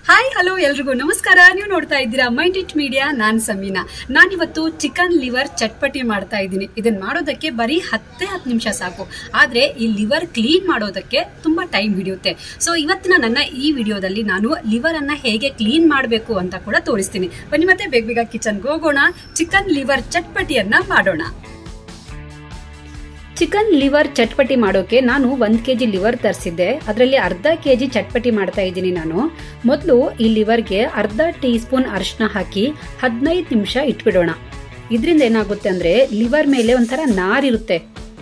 Hi hello ಎಲ್ರಿಗೂ ನಮಸ್ಕಾರ. ನೀವು ನೋಡ್ತಾ ಇದ್ದೀರಾ ಮೈಂಡ್ ಇಟ್ ಮೀಡಿಯಾ. ನಾನು ಸಮೀನಾ. ನಾನಿವತ್ತು ಚಿಕನ್ ಲಿವರ್ ಚಟ್ಪಟಿ ಮಾಡ್ತಾ ಇದ್ದೀನಿ. ಇದನ್ನ ಮಾಡೋದಕ್ಕೆ ಬರೀ 10 ನಿಮಿಷ ಸಾಕು. ಆದ್ರೆ ಈ ಲಿವರ್ ಕ್ಲೀನ್ ಮಾಡೋದಕ್ಕೆ ತುಂಬಾ ಟೈಮ್ ಹಿಡಿಯುತ್ತೆ. ಸೊ ಇವತ್ತಿನ ನನ್ನ ಈ ವಿಡಿಯೋದಲ್ಲಿ ನಾನು ಲಿವರ್ ಅನ್ನ ಹೇಗೆ ಕ್ಲೀನ್ ಮಾಡಬೇಕು ಅಂತ ಕೂಡ ತೋರಿಸ್ತೀನಿ. ಬನ್ನಿ ಮತ್ತೆ ಬೇಗ ಕಿಚನ್ಗೆ ಹೋಗೋಣ. ಚಿಕನ್ ಲಿವರ್ ಚಟ್ಪಟಿಯನ್ನ ಮಾಡೋಣ. ಚಿಕನ್ ಲಿವರ್ ಚಟ್ಪಟಿ ಮಾಡೋಕೆ ನಾನು 1 kg ಲಿವರ್ ತರಿಸಿದ್ದೆ. ಅದರಲ್ಲಿ ಅರ್ಧ kg ಚಟ್ಪಟಿ ಮಾಡ್ತಾ ಇದ್ದೀನಿ ನಾನು. ಮೊದಲು ಈ ಲಿವರ್ಗೆ ಅರ್ಧ ಟೀ ಸ್ಪೂನ್ ಅರಿಶಿನ ಹಾಕಿ 15 ನಿಮಿಷ ಇಟ್ಬಿಡೋಣ. ಇದರಿಂದ ಏನಾಗುತ್ತೆ ಅಂದ್ರೆ ಲಿವರ್ ಮೇಲೆ ಒಂಥರ ನಾರಿರುತ್ತೆ,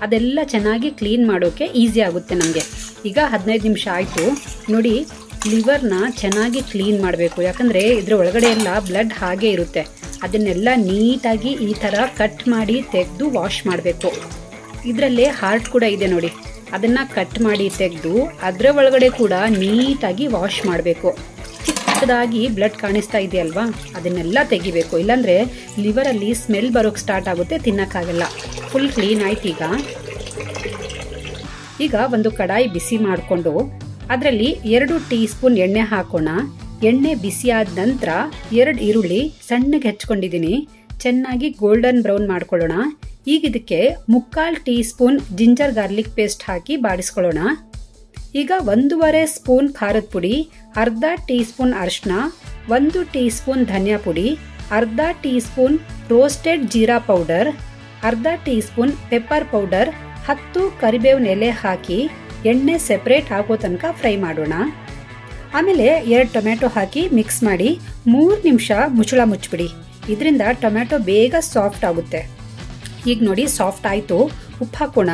ಅದೆಲ್ಲ ಚೆನ್ನಾಗಿ ಕ್ಲೀನ್ ಮಾಡೋಕೆ ಈಸಿ ಆಗುತ್ತೆ ನಮಗೆ. ಈಗ 15 ನಿಮಿಷ ಆಯ್ತು ನೋಡಿ. ಲಿವರ್ನ ಚೆನ್ನಾಗಿ ಕ್ಲೀನ್ ಮಾಡಬೇಕು, ಯಾಕಂದ್ರೆ ಇದ್ರ ಒಳಗಡೆ ಎಲ್ಲ ಬ್ಲಡ್ ಹಾಗೆ ಇರುತ್ತೆ. ಅದನ್ನೆಲ್ಲ ನೀಟಾಗಿ ಈ ತರ ಕಟ್ ಮಾಡಿ ತೆಗೆದು ವಾಶ್ ಮಾಡಬೇಕು. ಇದರಲ್ಲೇ ಹಾರ್ಟ್ ಕೂಡ ಇದೆ ನೋಡಿ, ಅದನ್ನ ಕಟ್ ಮಾಡಿ ತೆಗೆದು ಅದರ ಒಳಗಡೆ ಕೂಡ ನೀಟಾಗಿ ವಾಶ್ ಮಾಡಬೇಕು. ಚಿಕ್ಕದಾಗಿ ಬ್ಲಡ್ ಕಾಣಿಸ್ತಾ ಇದೆಯಲ್ವಾ, ಅದನ್ನೆಲ್ಲ ತೆಗಿಬೇಕು. ಇಲ್ಲಾಂದ್ರೆ ಲಿವರ್ ಅಲ್ಲಿ ಸ್ಮೆಲ್ ಬರೋಕ್ ಸ್ಟಾರ್ಟ್ ಆಗುತ್ತೆ, ತಿನ್ನಕ್ಕಾಗಲ್ಲ. ಫುಲ್ ಕ್ಲೀನ್ ಆಯ್ತು. ಈಗ ಒಂದು ಕಡಾಯಿ ಬಿಸಿ ಮಾಡಿಕೊಂಡು ಅದರಲ್ಲಿ 2 ಟೀ ಸ್ಪೂನ್ ಎಣ್ಣೆ ಹಾಕೋಣ. ಎಣ್ಣೆ ಬಿಸಿ ಆದ ನಂತರ 2 ಈರುಳ್ಳಿ ಸಣ್ಣಗೆ ಹೆಚ್ಕೊಂಡಿದ್ದೀನಿ, ಚೆನ್ನಾಗಿ ಗೋಲ್ಡನ್ ಬ್ರೌನ್ ಮಾಡ್ಕೊಳ್ಳೋಣ. ಈಗ ಇದಕ್ಕೆ 3/4 teaspoon ginger garlic paste ಹಾಕಿ ಬಾಡಿಸ್ಕೊಳ್ಳೋಣ. ಈಗ 1.5 ಸ್ಪೂನ್ ಖಾರದ ಪುಡಿ, ಅರ್ಧ ಟೀ ಸ್ಪೂನ್ ಅರಿಶಿನ, 1 ಟೀ ಸ್ಪೂನ್ ಧನಿಯಾ ಪುಡಿ, ಅರ್ಧ tea spoon roasted jeera powder, ಅರ್ಧ ಟೀ ಸ್ಪೂನ್ ಪೆಪ್ಪರ್ ಪೌಡರ್, 10 ಕರಿಬೇವಿನ ಎಲೆ ಹಾಕಿ ಎಣ್ಣೆ ಸೆಪರೇಟ್ ಆಗೋ ತನಕ ಫ್ರೈ ಮಾಡೋಣ. ಆಮೇಲೆ 2 ಟೊಮೆಟೊ ಹಾಕಿ ಮಿಕ್ಸ್ ಮಾಡಿ 3 ನಿಮಿಷ ಮುಚ್ಚಳ ಮುಚ್ಚಿಬಿಡಿ. ಇದರಿಂದ ಟೊಮೆಟೊ ಬೇಗ ಸಾಫ್ಟ್ ಆಗುತ್ತೆ. ಈಗ ನೋಡಿ ಸಾಫ್ಟ್ ಆಯಿತು. ಉಪ್ಪು ಹಾಕೋಣ.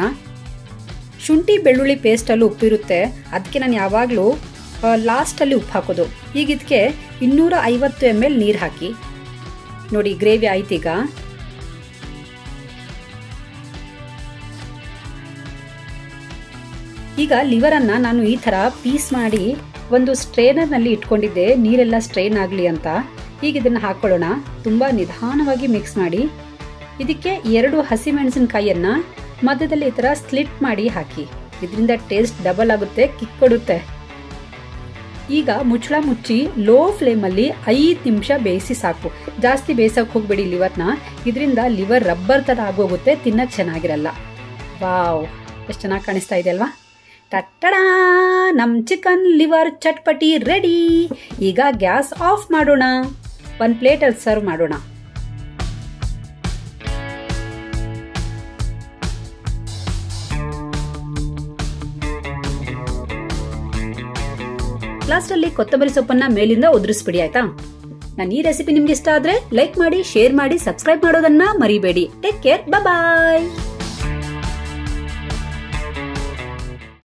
ಶುಂಠಿ ಬೆಳ್ಳುಳ್ಳಿ ಪೇಸ್ಟಲ್ಲೂ ಉಪ್ಪಿರುತ್ತೆ, ಅದಕ್ಕೆ ನಾನು ಯಾವಾಗಲೂ ಲಾಸ್ಟಲ್ಲಿ ಉಪ್ಪು ಹಾಕೋದು. ಈಗ ಇದಕ್ಕೆ 250 ml ನೀರು ಹಾಕಿ ನೋಡಿ. ಗ್ರೇವಿ ಆಯ್ತೀಗ. ಈಗ ಲಿವರನ್ನ ನಾನು ಈ ಥರ ಪೀಸ್ ಮಾಡಿ ಒಂದು ಸ್ಟ್ರೇನರ್ನಲ್ಲಿ ಇಟ್ಕೊಂಡಿದ್ದೆ, ನೀರೆಲ್ಲ ಸ್ಟ್ರೈನ್ ಆಗಲಿ ಅಂತ. ಈಗ ಇದನ್ನು ಹಾಕೊಳ್ಳೋಣ. ತುಂಬ ನಿಧಾನವಾಗಿ ಮಿಕ್ಸ್ ಮಾಡಿ. ಇದಕ್ಕೆ 2 ಹಸಿಮೆಣಸಿನಕಾಯಿಯನ್ನ ಮಧ್ಯದಲ್ಲಿ ಈ ಥರ ಸ್ಲಿಟ್ ಮಾಡಿ ಹಾಕಿ. ಇದರಿಂದ ಟೇಸ್ಟ್ ಡಬಲ್ ಆಗುತ್ತೆ, ಕಿಕ್ ಕೊಡುತ್ತೆ. ಈಗ ಮುಚ್ಚಳ ಮುಚ್ಚಿ ಲೋ ಫ್ಲೇಮಲ್ಲಿ 5 ನಿಮಿಷ ಬೇಯಿಸಿ ಸಾಕು. ಜಾಸ್ತಿ ಬೇಯಿಸೋಕೆ ಹೋಗ್ಬೇಡಿ ಲಿವರ್ನ, ಇದರಿಂದ ಲಿವರ್ ರಬ್ಬರ್ ಥರ ಆಗೋಗುತ್ತೆ, ತಿನ್ನಕ್ಕೆ ಚೆನ್ನಾಗಿರಲ್ಲ. ವಾವ್, ಎಷ್ಟು ಚೆನ್ನಾಗಿ ಕಾಣಿಸ್ತಾ ಇದೆ ಅಲ್ವಾ? ಟಟ್ಟಡಾ, ನಮ್ ಚಿಕನ್ ಲಿವರ್ ಚಟ್ಪಟಿ ರೆಡಿ. ಈಗ ಗ್ಯಾಸ್ ಆಫ್ ಮಾಡೋಣ. ಒಂದು ಪ್ಲೇಟಲ್ಲಿ ಸರ್ವ್ ಮಾಡೋಣ. ಲಾಸ್ಟ್ ಅಲ್ಲಿ ಕೊತ್ತಂಬರಿ ಸೊಪ್ಪನ್ನ ಮೇಲಿಂದ ಉದುರಿಸ್ಬಿಡಿ, ಆಯ್ತಾ? ನಾನು ಈ ರೆಸಿಪಿ ನಿಮ್ಗೆ ಇಷ್ಟ ಆದ್ರೆ ಲೈಕ್ ಮಾಡಿ, ಶೇರ್ ಮಾಡಿ, ಸಬ್ಸ್ಕ್ರೈಬ್ ಮಾಡೋದನ್ನ ಮರಿಬೇಡಿ. ಟೇಕ್ ಕೇರ್, ಬಾಯ್.